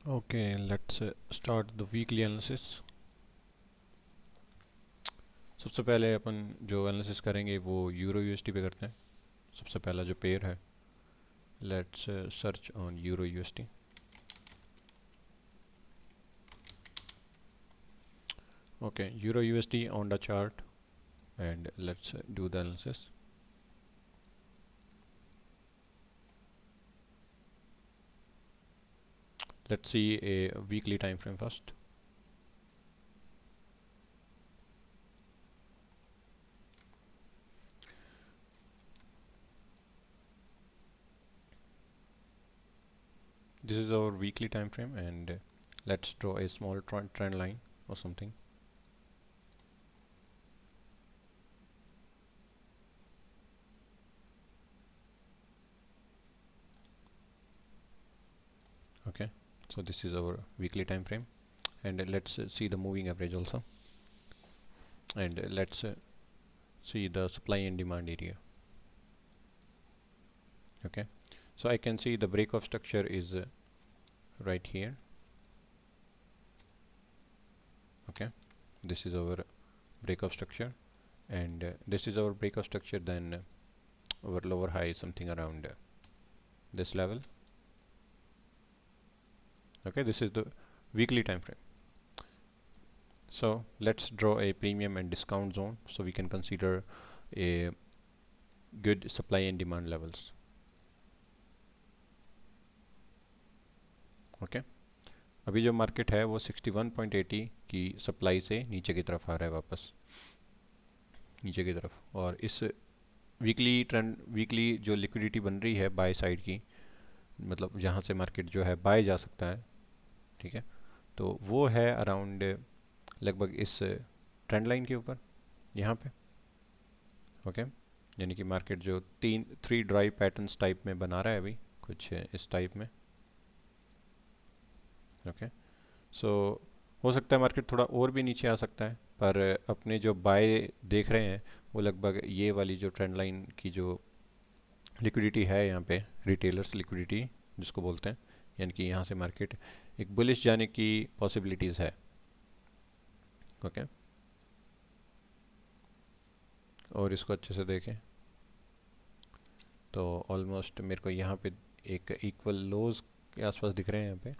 Okay, let's start the weekly analysis. सबसे पहले अपन जो एनालिसिस करेंगे वो यूरो यूएसडी पे करते हैं. सबसे पहला जो पेयर है, let's search on euro USD. Okay, euro USD on the chart, and let's do the analysis. Let's see a weekly time frame first. This is our weekly time frame, and let's draw a small trend line or something. Okay, so this is our weekly time frame, and let's see the moving average also, and let's see the supply and demand area. Okay, so I can see the breakoff structure is right here. Okay, this is our breakoff structure, and this is our breakoff structure. Then our lower high is something around this level. Okay, this is the weekly time frame. So let's draw a premium and discount zone so we can consider a good supply and demand levels. Okay, अभी जो market है वो 61.80 की supply से नीचे की तरफ आ रहा है, वापस नीचे की तरफ. और इस वीकली जो लिक्विडिटी बन रही है बाय साइड की, मतलब जहाँ से मार्केट जो है बाय जा सकता है, ठीक है, तो वो है अराउंड लगभग इस ट्रेंड लाइन के ऊपर यहाँ पे. ओके, यानी कि मार्केट जो थ्री ड्राई पैटर्न्स टाइप में बना रहा है अभी, कुछ इस टाइप में. ओके, सो हो सकता है मार्केट थोड़ा और भी नीचे आ सकता है, पर अपने जो बाय देख रहे हैं वो लगभग ये वाली जो ट्रेंड लाइन की जो लिक्विडिटी है यहाँ पे, रिटेलर्स लिक्विडिटी जिसको बोलते हैं, यानी कि यहाँ से मार्केट एक बुलिश जाने की पॉसिबिलिटीज़ है. ओके, और इसको अच्छे से देखें तो ऑलमोस्ट मेरे को यहाँ पे एक इक्वल लोज के आसपास दिख रहे हैं यहाँ पे.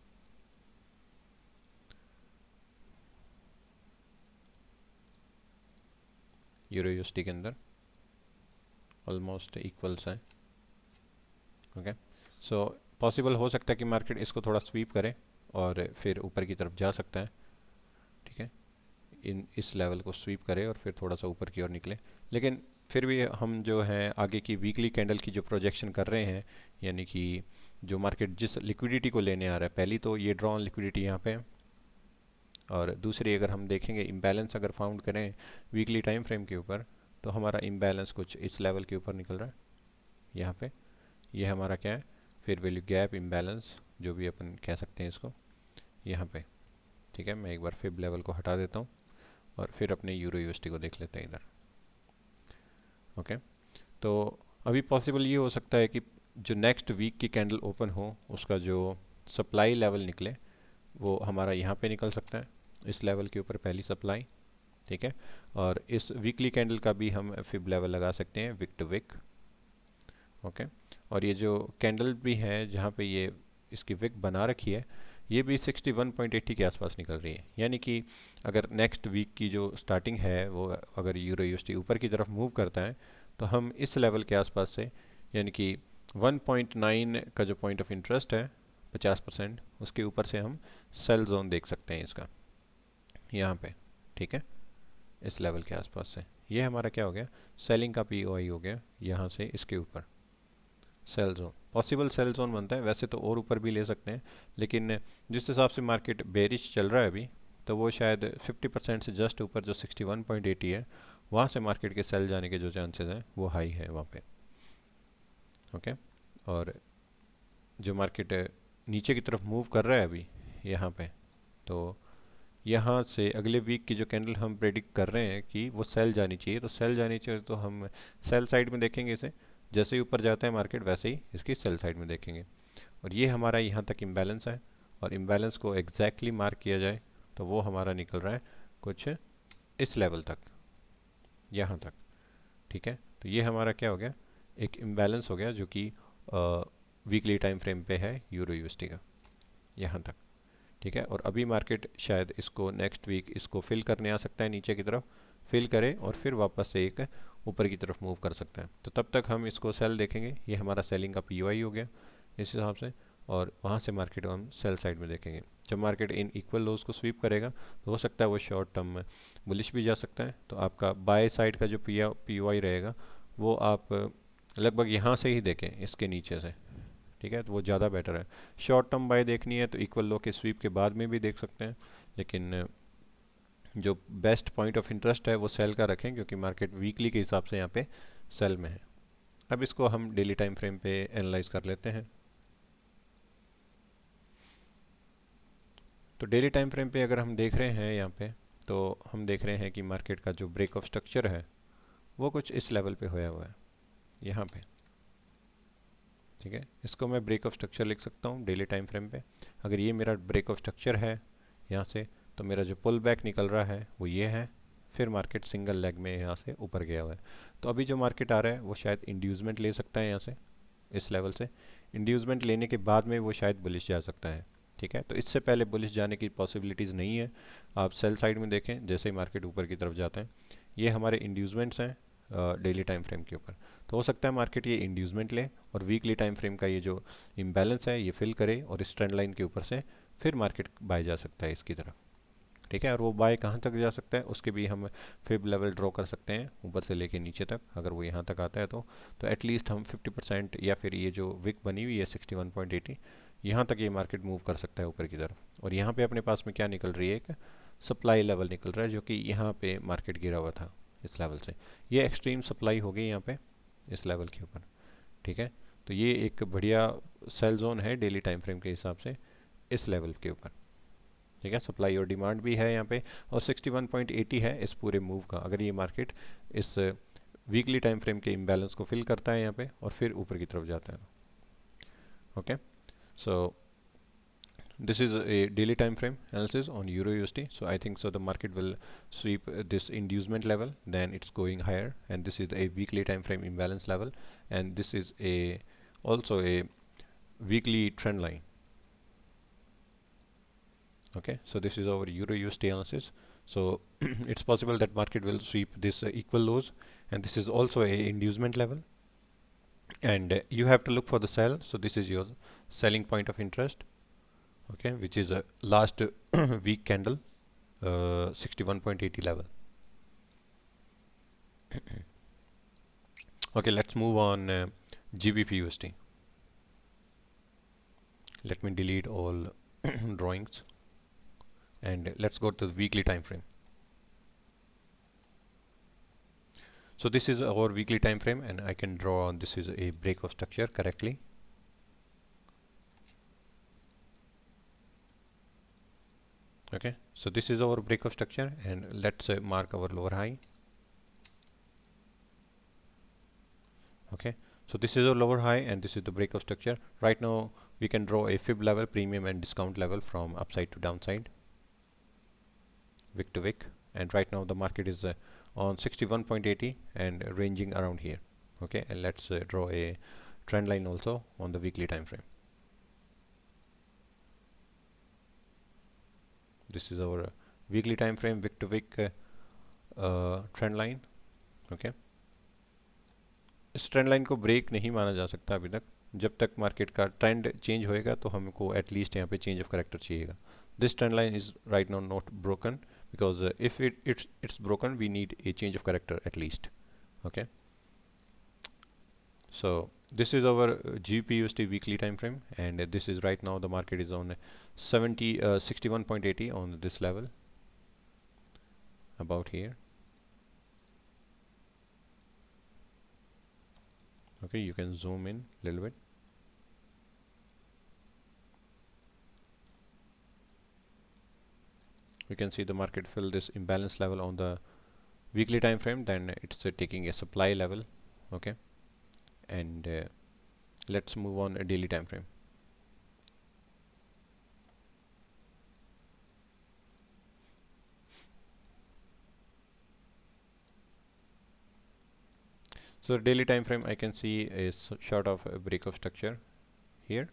यूरो यूएसडी के अंदर ऑलमोस्ट इक्वल्स हैं. ओके, सो पॉसिबल हो सकता है कि मार्केट इसको थोड़ा स्वीप करे और फिर ऊपर की तरफ जा सकता है. ठीक है, इस लेवल को स्वीप करे और फिर थोड़ा सा ऊपर की ओर निकले. लेकिन फिर भी हम जो है आगे की वीकली कैंडल की जो प्रोजेक्शन कर रहे हैं, यानी कि जो मार्केट जिस लिक्विडिटी को लेने आ रहा है, पहली तो ये ड्रॉन लिक्विडिटी यहाँ पे है, और दूसरी अगर हम देखेंगे इम्बैलेंस अगर फाउंड करें वीकली टाइम फ्रेम के ऊपर, तो हमारा इम्बैलेंस कुछ इस लेवल के ऊपर निकल रहा है यहाँ पे. ये हमारा क्या है, फिर वैल्यू गैप इम्बैलेंस जो भी अपन कह सकते हैं इसको, यहाँ पे. ठीक है, मैं एक बार फिब लेवल को हटा देता हूँ और फिर अपने यूरो यूएसडी को देख लेते हैं इधर. ओके, तो अभी पॉसिबल ये हो सकता है कि जो नेक्स्ट वीक की कैंडल ओपन हो उसका जो सप्लाई लेवल निकले वो हमारा यहाँ पे निकल सकता है, इस लेवल के ऊपर पहली सप्लाई. ठीक है, और इस वीकली कैंडल का भी हम फिब लेवल लगा सकते हैं, विक टू विक. ओके, और ये जो कैंडल भी है जहाँ पे ये इसकी विक बना रखी है, ये भी 61.80 के आसपास निकल रही है. यानी कि अगर नेक्स्ट वीक की जो स्टार्टिंग है वो अगर यूरो यूएसडी ऊपर की तरफ मूव करता है, तो हम इस लेवल के आसपास से, यानी कि 1.9 का जो पॉइंट ऑफ इंटरेस्ट है 50%, उसके ऊपर से हम सेल जोन देख सकते हैं इसका यहाँ पे. ठीक है, इस लेवल के आसपास से ये हमारा क्या हो गया, सेलिंग का पीओआई हो गया. यहाँ से इसके ऊपर sell zone, possible sell zone बनता है. वैसे तो और ऊपर भी ले सकते हैं, लेकिन जिस हिसाब से मार्केट बेरिश चल रहा है अभी, तो वो शायद 50% से जस्ट ऊपर जो 61.80 है, वहाँ से मार्केट के सेल जाने के जो चांसेस हैं वो हाई है वहाँ पे. ओके, और जो मार्केट नीचे की तरफ मूव कर रहा है अभी यहाँ पे, तो यहाँ से अगले वीक की जो कैंडल हम प्रेडिक्ट कर रहे हैं कि वो सेल जानी चाहिए, तो सेल जानी चाहिए तो हम सेल साइड में देखेंगे इसे. जैसे ही ऊपर जाता है मार्केट वैसे ही इसकी सेल साइड में देखेंगे. और ये हमारा यहाँ तक इम्बैलेंस है, और इम्बैलेंस को एग्जैक्टली मार्क किया जाए तो वो हमारा निकल रहा है कुछ इस लेवल तक, यहाँ तक। ठीक है, तो ये हमारा क्या हो गया, एक इम्बैलेंस हो गया जो कि वीकली टाइम फ्रेम पे है यूरो यूएसडी का, यहाँ तक। ठीक है, और अभी मार्केट शायद इसको नेक्स्ट वीक इसको फिल करने आ सकता है, नीचे की तरफ फिल करे और फिर वापस से एक ऊपर की तरफ मूव कर सकता है। तो तब तक हम इसको सेल देखेंगे, ये हमारा सेलिंग का पीओआई हो गया इस हिसाब से, और वहाँ से मार्केट को हम सेल साइड में देखेंगे। जब मार्केट इन इक्वल लोज को स्वीप करेगा तो हो सकता है वो शॉर्ट टर्म में बुलिश भी जा सकता है। तो आपका बाय साइड का जो पीओआई रहेगा वो आप लगभग यहाँ से ही देखें, इसके नीचे से। ठीक है, तो वो ज़्यादा बेटर है। शॉर्ट टर्म बाय देखनी है तो इक्वल लो के स्वीप के बाद में भी देख सकते हैं, लेकिन जो बेस्ट पॉइंट ऑफ इंटरेस्ट है वो सेल का रखें, क्योंकि मार्केट वीकली के हिसाब से यहाँ पे सेल में है। अब इसको हम डेली टाइम फ्रेम पे एनालाइज कर लेते हैं। तो डेली टाइम फ्रेम पे अगर हम देख रहे हैं यहाँ पे, तो हम देख रहे हैं कि मार्केट का जो ब्रेक ऑफ स्ट्रक्चर है वो कुछ इस लेवल पे होया हुआ है, यहाँ पे। ठीक है, इसको मैं ब्रेक ऑफ स्ट्रक्चर लिख सकता हूँ डेली टाइम फ्रेम पे। अगर ये मेरा ब्रेक ऑफ स्ट्रक्चर है यहाँ से, तो मेरा जो पुल बैक निकल रहा है वो ये है, फिर मार्केट सिंगल लेग में यहाँ से ऊपर गया हुआ है। तो अभी जो मार्केट आ रहा है वो शायद इंड्यूसमेंट ले सकता है यहाँ से, इस लेवल से। इंड्यूसमेंट लेने के बाद में वो शायद बुलिश जा सकता है। ठीक है, तो इससे पहले बुलिश जाने की पॉसिबिलिटीज़ नहीं है। आप सेल साइड में देखें, जैसे ही मार्केट ऊपर की तरफ जाते हैं, ये हमारे इंड्यूसमेंट्स हैं डेली टाइम फ्रेम के ऊपर। तो हो सकता है मार्केट ये इंड्यूसमेंट ले और वीकली टाइम फ्रेम का ये जो इम्बैलेंस है ये फिल करे, और इस ट्रेंड लाइन के ऊपर से फिर मार्केट बाय जा सकता है इसकी तरफ। ठीक है, और वो बाय कहाँ तक जा सकता है उसके भी हम फिब लेवल ड्रॉ कर सकते हैं, ऊपर से लेके नीचे तक। अगर वो यहाँ तक आता है तो एटलीस्ट हम 50%, या फिर ये जो विक बनी हुई है 61.80, यहाँ तक ये मार्केट मूव कर सकता है ऊपर की तरफ। और यहाँ पे अपने पास में क्या निकल रही है, एक सप्लाई लेवल निकल रहा है, जो कि यहाँ पे मार्केट गिरा हुआ था इस लेवल से। ये एक्सट्रीम सप्लाई हो गई यहाँ पे इस लेवल के ऊपर। ठीक है, तो ये एक बढ़िया सेल जोन है डेली टाइम फ्रेम के हिसाब से इस लेवल के ऊपर। ठीक है, सप्लाई और डिमांड भी है यहाँ पे, और 61.80 है इस पूरे मूव का। अगर ये मार्केट इस वीकली टाइम फ्रेम के इम्बैलेंस को फिल करता है यहाँ पे और फिर ऊपर की तरफ जाता है। Okay, so this is a daily time frame analysis on euro USD. So I think so the market will sweep this inducement level, then it's going higher, and this is a weekly time frame imbalance level, and this is a also a weekly trend line. Okay, so this is our euro USD analysis. So it's possible that market will sweep this equal lows, and this is also a inducement level, and you have to look for the sell. So this is your selling point of interest, okay, which is a last week candle, 61.80 level. Okay, let's move on GBP USD. Let me delete all drawings, and let's go to the weekly time frame. So this is our weekly time frame, and I can draw on this is a break of structure correctly. Okay, so this is our break of structure, and let's mark our lower high. Okay, so this is our lower high and this is the break of structure. Right now we can draw a fib level, premium and discount level from upside to downside, wick to wick, and right now the market is on 61.80 and ranging around here. Okay, and let's draw a trend line also on the weekly time frame. This is our weekly time frame, wick to wick trend line. Okay, इस trend line को break नहीं माना जा सकता अभी तक। जब तक मार्केट का ट्रेंड चेंज होएगा तो हमको एटलीस्ट यहाँ पे चेंज ऑफ करेक्टर चाहिएगा। This trend line is right now not broken, because if it's broken we need a change of character at least. Okay, so this is our GBP/USD weekly time frame, and this is right now the market is on 61.80 on this level, about here. Okay, you can zoom in a little bit. We can see the market fill this imbalance level on the weekly time frame, then it's taking a supply level. Okay, and let's move on a daily time frame. So daily time frame I can see is short of a break of structure here,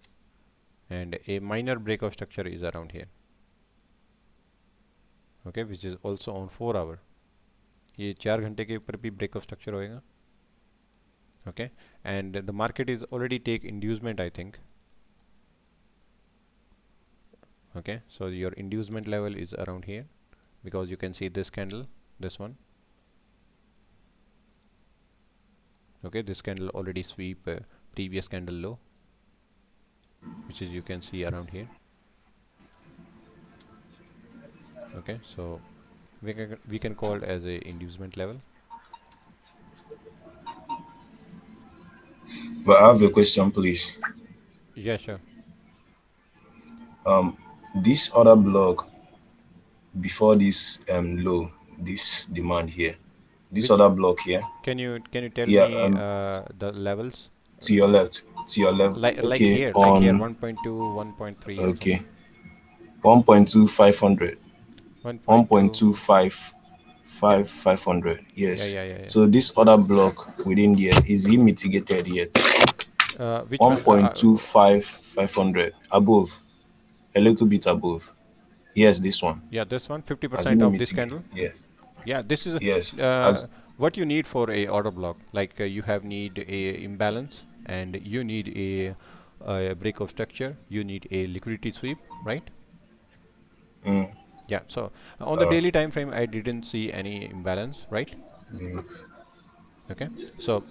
and a minor break of structure is around here. Okay, which is also on 4 hour. ये 4 घंटे के ऊपर भी break of structure होएगा. Okay, and the market is already take inducement, I think. Okay, so your inducement level is around here, because you can see this candle, this one. Okay, this candle already sweep previous candle low, which is you can see around here. Okay, so we can call it as a inducement level. But I have a question, please. Yeah, sure. Um, this other block before this low, this demand here, this Which other block here, can you tell yeah, me the levels? to your left, to your left. Like Okay, here, like here, on 1.2, 1.3 or okay, something. 1.2500, 1.2. 1.255 Yeah, 500. yeah, Yes. yeah, yeah, So this other block within there, is it mitigated yet? yeah. Which one? 1.25 500 above, a little bit above. Yes, this one. Yeah, this one, Has it 50% been of this mitigated? candle. Yeah. Yeah, this is Yes. uh, As what you need for a order block. Like you have need a imbalance, and you need a break of structure. You need a liquidity sweep, right? mm, Yeah. So on the uh, daily time frame, I didn't see any imbalance, right? mm, Okay. So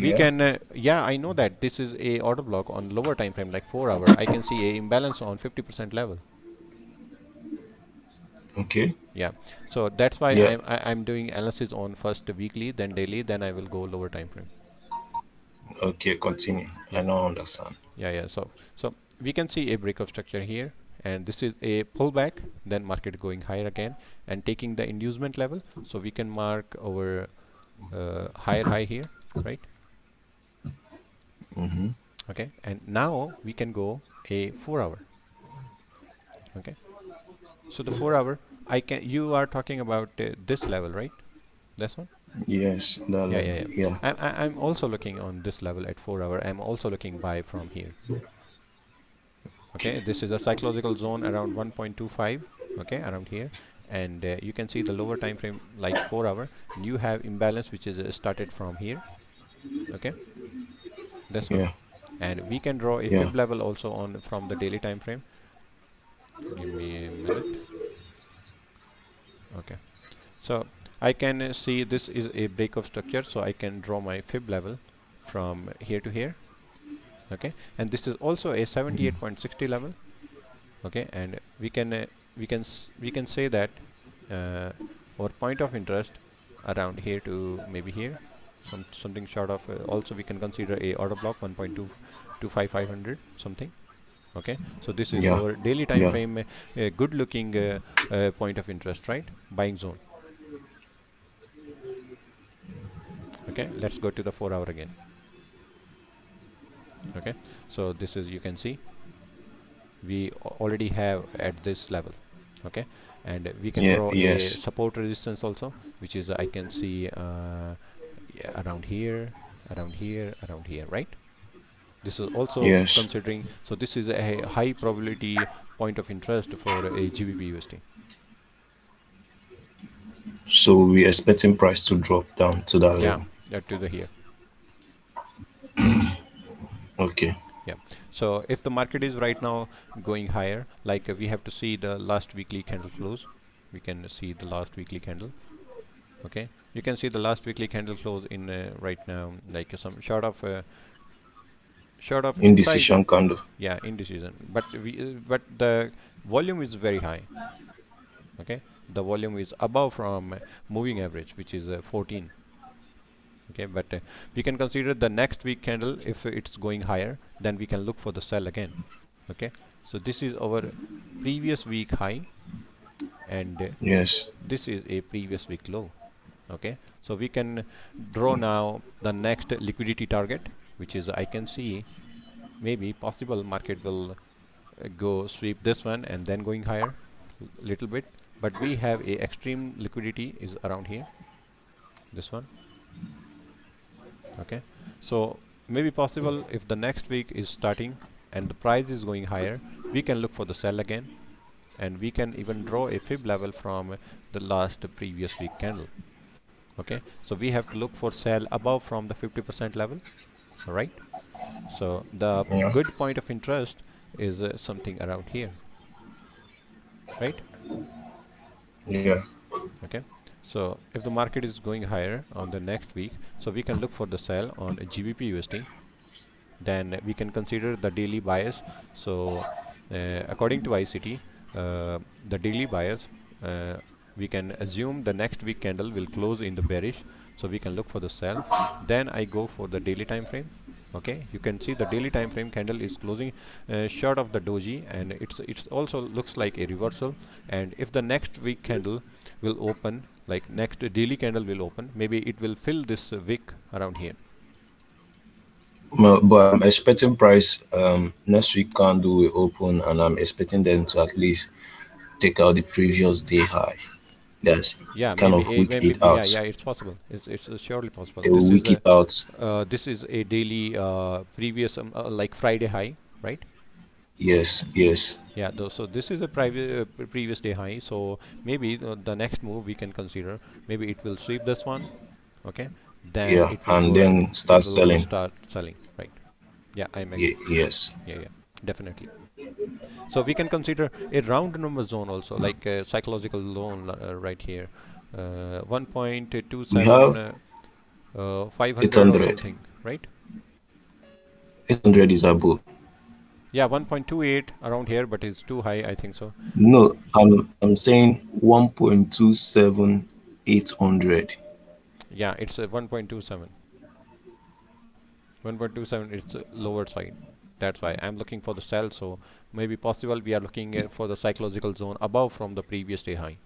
we yeah. can, yeah, I know that this is a order block on lower time frame, like 4 hour. I can see a imbalance on 50% level. Okay. Yeah. So that's why Yeah. I'm doing analysis on first weekly, then daily, then I will go lower time frame. Okay. Continue. I Yeah. don't understand. Yeah, yeah. So we can see a breakup structure here, and this is a pullback, then market going higher again and taking the inducement level. So we can mark our higher high here, right? Mm-hmm. Okay, and now we can go a 4 hour. Okay, so the 4 hour, I can. You are talking about this level, right? This one. Yes. That Yeah, level. yeah, yeah. Yeah. I'm also looking on this level at 4 hour. I'm also looking buy from here. Okay, Okay. this is a psychological zone around 1.25. Okay, around here, and you can see the lower time frame like 4 hour, and you have imbalance which is started from here. Okay, this one, Yeah. and we can draw a Yeah. fib level also on from the daily time frame. Give me a minute. Okay, so I can see this is a break of structure, so I can draw my fib level from here to here. Okay, and this is also a 78.60 level. Okay, and we can say that our point of interest around here to maybe here, something short of, also we can consider a order block 1.225 something. Okay, so this is Yeah. our daily time Yeah. frame, good looking point of interest, right? Buying zone. Okay, let's go to the 4 hour again. Okay, so this is, you can see we already have at this level. Okay, and we can Yeah. draw a Yes. support resistance also, which is I can see yeah, around here, around here, around here, right? This is also Yes. considering, so this is a high probability point of interest for a GBP USD. So we're expecting price to drop down to that Yeah, level. to the here. Okay. Yeah, so if the market is right now going higher, like we have to see the last weekly candle close. We can see the last weekly candle. Okay, you can see the last weekly candle close in right now, like some short of inside. Indecision candle. Yeah, indecision, but but the volume is very high. Okay, the volume is above from moving average, which is 14. Okay, but we can consider the next week candle. If it's going higher, then we can look for the sell again. Okay, so this is our previous week high, and Yes. this is a previous week low. Okay, so we can draw now the next liquidity target, which is I can see maybe possible market will go sweep this one and then going higher little bit, but we have a extreme liquidity is around here, this one. Okay, so maybe possible if the next week is starting and the price is going higher, we can look for the sell again, and we can even draw a fib level from the last previous week candle. Okay, so we have to look for sell above from the 50% level. All right, so the Yeah. good point of interest is something around here, right? Yeah. Okay, so if the market is going higher on the next week, so we can look for the sell on GBP USD. Then we can consider the daily bias. So according to ICT, the daily bias, uh, we can assume the next week candle will close in the bearish, so we can look for the sell. Then I go for the daily time frame. Okay, you can see the daily time frame candle is closing short of the doji, and it's also looks like a reversal. And if the next week candle will open, like next daily candle will open, maybe it will fill this wick around here. But I'm expecting price next week candle will open, and I'm expecting them to at least take out the previous day high. That's Yeah, kind maybe of week maybe it yeah, out. yeah, it's possible. It's surely possible. They will week it out. This is a daily previous like Friday high, right? Yes, yes. Yeah, so this is a private previous day high. So maybe the next move we can consider, maybe it will sweep this one. Okay, then Yeah, it will and go then it start will go selling. start selling, right? Yeah, I'm agree. Yes. Yeah, yeah, definitely. So we can consider a round number zone also, like a psychological zone right here, We 1.27 have 500 or 800. something, right? 800 is above. Yeah, 1.28 around here, but it's too high, I think so. No, I'm saying 1.27 800. Yeah, it's 1.27. 1.27, it's lower side. That's why I'm looking for the sell. So maybe possible we are looking for the psychological zone above from the previous day high.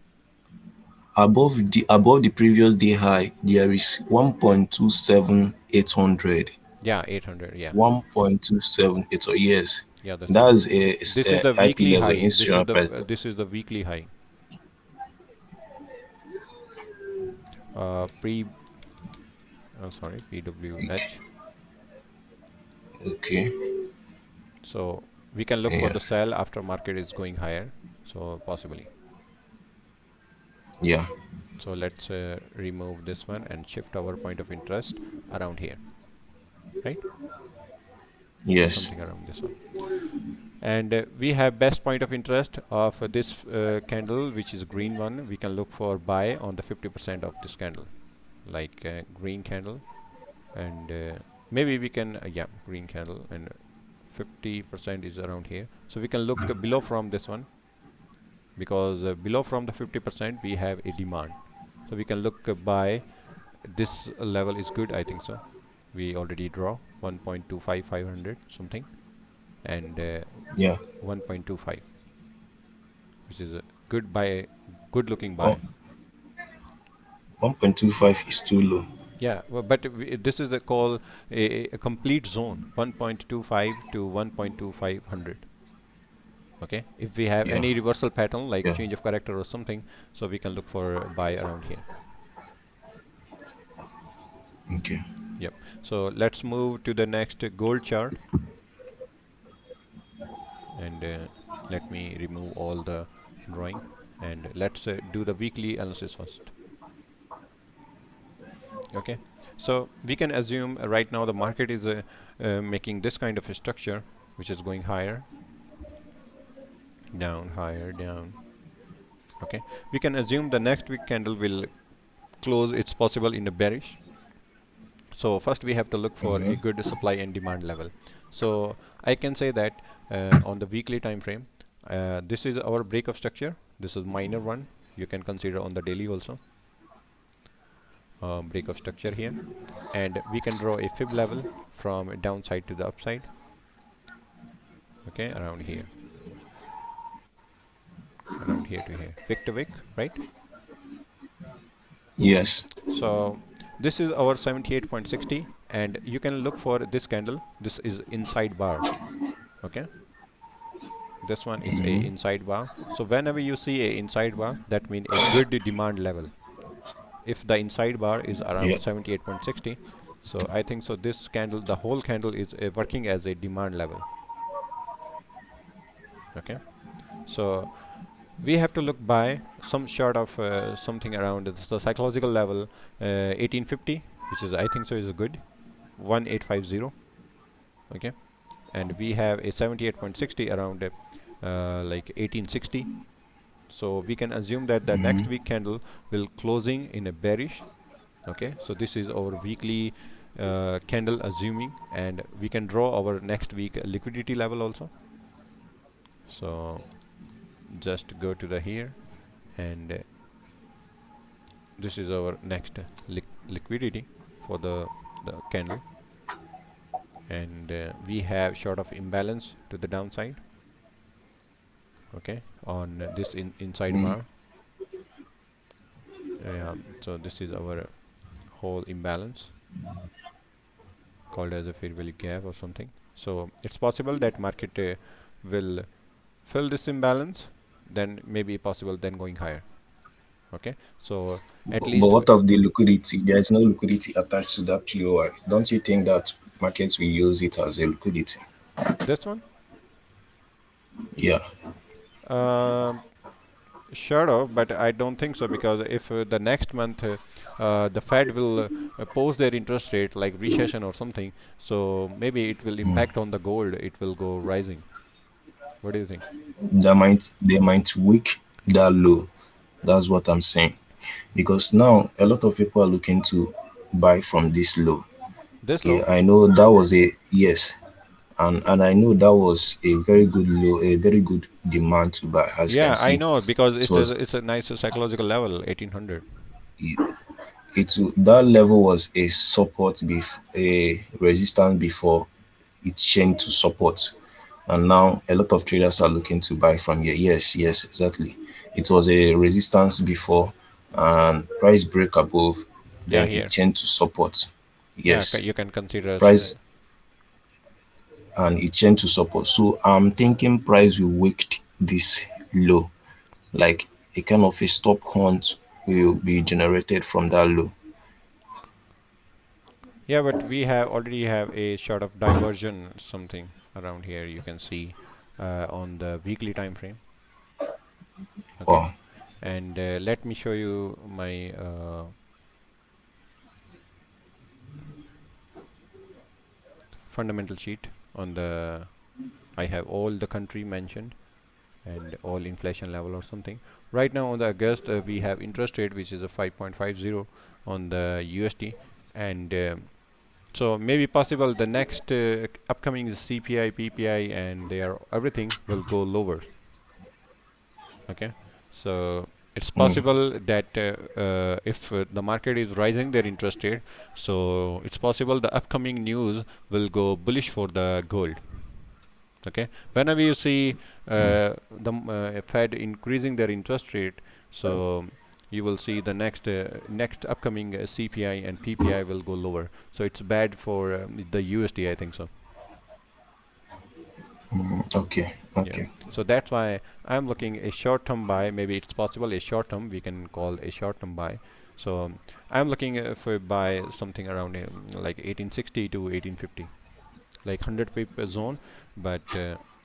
Above the previous day high, there is 1.27 800. Yeah, 800. Yeah, 1.27 yes. yeah, that's it. That's This is a the IP weekly level high. institutional price. This is the weekly high. Pre sorry, PWH. Okay. So we can look for Yeah. the sell after market is going higher. So possibly. Yeah. So let's remove this one and shift our point of interest around here, right? Yes. Something around this one. And we have best point of interest of this candle, which is green one. We can look for buy on the 50% of this candle, like green candle, and maybe we can yeah, green candle, and 50% is around here. So we can look below from this one, because below from the 50% we have a demand. So we can look buy. This level is good, I think so. We already draw 1.25 500 something, and Yeah. 1.25, which is a good buy, good looking Oh, buy. 1.25 is too low. Yeah, well, but this is a call a complete zone, 1.25 to 1.2500. Okay, if we have Yeah. any reversal pattern like Yeah. change of character or something, so we can look for buy around here. Okay. Yep. So let's move to the next gold chart, and let me remove all the drawing, and let's do the weekly analysis first. Okay, so we can assume right now the market is making this kind of a structure, which is going higher, down, higher, down. Okay, we can assume the next week candle will close, it's possible, in a bearish. So first we have to look for Mm-hmm. a good supply and demand level. So I can say that on the weekly time frame, this is our breakup structure. This is minor one. You can consider on the daily also breakup structure here, and we can draw a fib level from downside to the upside. Okay, around here to here, wick to wick, right? Yes. So this is our 78.60, and you can look for this candle. This is inside bar. Okay, this one is a Mm-hmm. inside bar. So whenever you see a inside bar, that means a good demand level. If the inside bar is Yeah. around 78.60, So I think so this candle, the whole candle is working as a demand level. Okay, so we have to look by some sort of something around the psychological level, 1850, which is I think so is a good 1850. Okay, and we have a 78.60 around like 1860. So we can assume that the next week candle will closing in a bearish. Okay, so this is our weekly candle assuming, and we can draw our next week liquidity level also. So just go to the here, and this is our next liquidity for the candle, and we have sort of imbalance to the downside. Okay, on this inside Mm. bar. So this is our whole imbalance called as a fair value gap or something. So it's possible that market will fill this imbalance, then maybe possible then going higher. Okay, so at But least what of the liquidity? There is no liquidity attached to that POI. Don't you think that markets will use it as a liquidity? this one. Yeah. Um, Sure of, but I don't think so, because if the next month the Fed will pose their interest rate like recession or something, so maybe it will impact on the gold. It will go rising. What do you think? They might weak that low. That's what I'm saying. Because now a lot of people are looking to buy from this low. This Okay, low? I know that was a yes, and I know that was a very good low, a very good demand to buy. As you can Yeah, I see, know, because it it is was it's a nice psychological level, 1800. it that level was a support a resistance before it changed to support, and now a lot of traders are looking to buy from here. Yes, yes, exactly. It was a resistance before, and price break above, Yeah, then it here. changed to support. Yeah, Yes, you can consider as price and it changed to support. So I'm thinking price will wake this low, like a kind of a stop hunt will be generated from that low. yeah, but we have already have a sort of diversion something around here. You can see on the weekly time frame. Okay, Wow. and let me show you my fundamental sheet on the. I have all the country mentioned and all inflation level or something. Right now on the August, we have interest rate which is a 5.50 on the USD, and so maybe possible the next upcoming is CPI, PPI, and their everything will go lower. Okay, so it's Mm, possible that if the market is rising their interest rate, so it's possible the upcoming news will go bullish for the gold. Okay, whenever you see the Fed increasing their interest rate, so you will see the next upcoming CPI and PPI will go lower. So it's bad for the USD, I think so. okay, Yeah. okay. So that's why I'm looking a short-term buy. Maybe it's possible a short-term we can call a short-term buy. So I'm looking for buy something around like 1860 to 1850, like 100 pip zone, but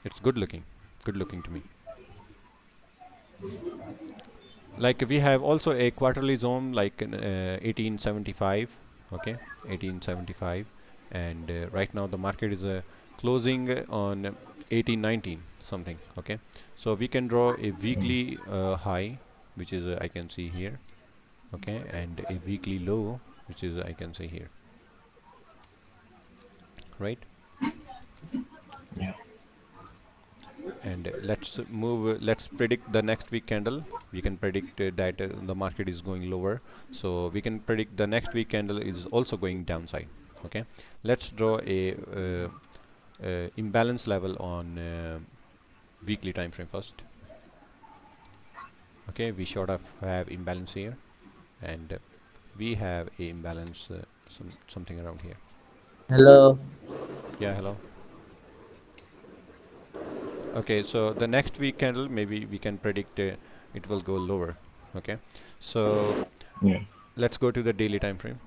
it's good looking to me. Like we have also a quarterly zone like 1875. Okay, 1875, and right now the market is closing on 1819 something. Okay, so we can draw a weekly high, which is I can see here. Okay, and a weekly low, which is I can see here, right? Yeah. And let's predict the next week candle. We can predict that the market is going lower, so we can predict the next week candle is also going downside. Okay, let's draw a imbalance level on weekly time frame first. Okay, we sort of have imbalance here, and we have a imbalance something around here. Hello. Yeah, hello. Okay, so the next week candle maybe we can predict it will go lower. Okay, so Yeah. let's go to the daily time frame.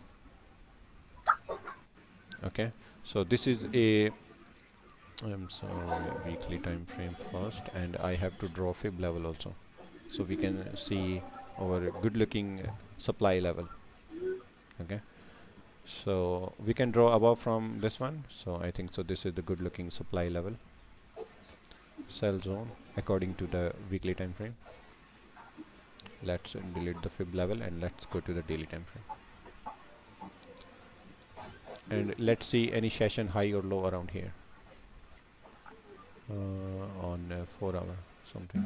Okay, so this is a, I'm sorry, weekly time frame first, and I have to draw fib level also, so we can see our good looking supply level. Okay, so we can draw above from this one, so I think so this is the good looking supply level sell zone according to the weekly time frame. Let's delete the fib level and let's go to the daily time frame, and let's see any session high or low around here on 4 hour something.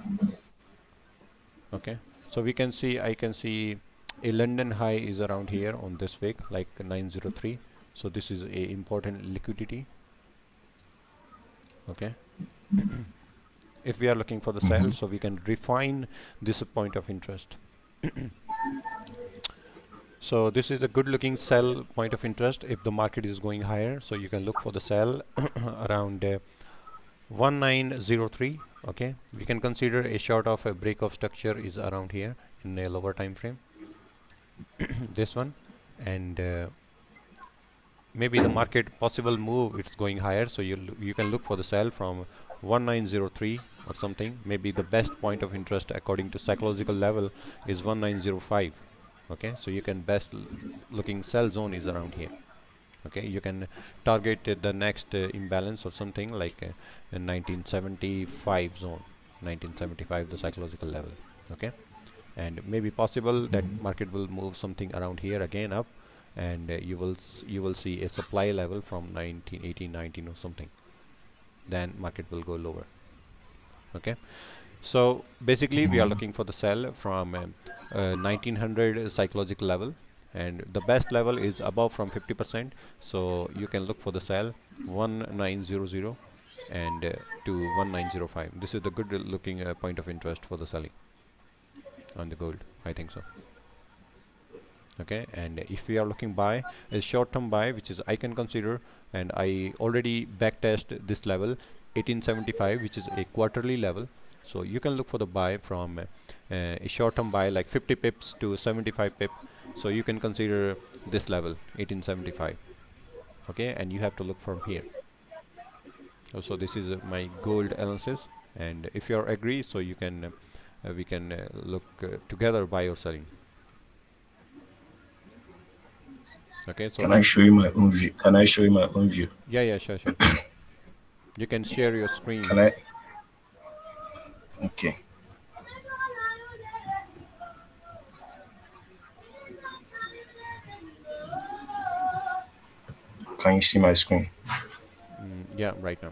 Okay, so we can see, I can see a London high is around here on this wick like 903, so this is a important liquidity. Okay, if we are looking for the sell, so we can refine this point of interest. So this is a good looking sell point of interest if the market is going higher, so you can look for the sell around 1903. Okay, we can consider a short of a break of structure is around here in a lower time frame, this one, and maybe the market possible move it's going higher, so you can look for the sell from 1903 or something. Maybe the best point of interest according to psychological level is 1905. Okay, so you can best looking sell zone is around here. Okay, you can target the next imbalance or something like a 1975 zone, 1975 the psychological level. Okay, and maybe possible that market will move something around here again up, and you will see a supply level from 1918 19 or something, then market will go lower. Okay, so basically we are looking for the sell from 1900 psychological level, and the best level is above from 50%, so you can look for the sell 1900 and to 1905. This is the good looking point of interest for the selling on the gold, I think so. Okay, and if we are looking buy a short term buy, which is I can consider, and I already backtest this level 1875, which is a quarterly level, so you can look for the buy from a short term buy like 50 pips to 75 pip, so you can consider this level 1875. Okay, and you have to look from here. So this is my gold analysis, and if you are agree, so you can we can look together buy or selling. Okay, so Can I let's, show you my own view? Can I show you my own view? yeah, yeah, sure, sure. You can share your Can screen. I? Okay. Can you see my screen? Yeah, right now.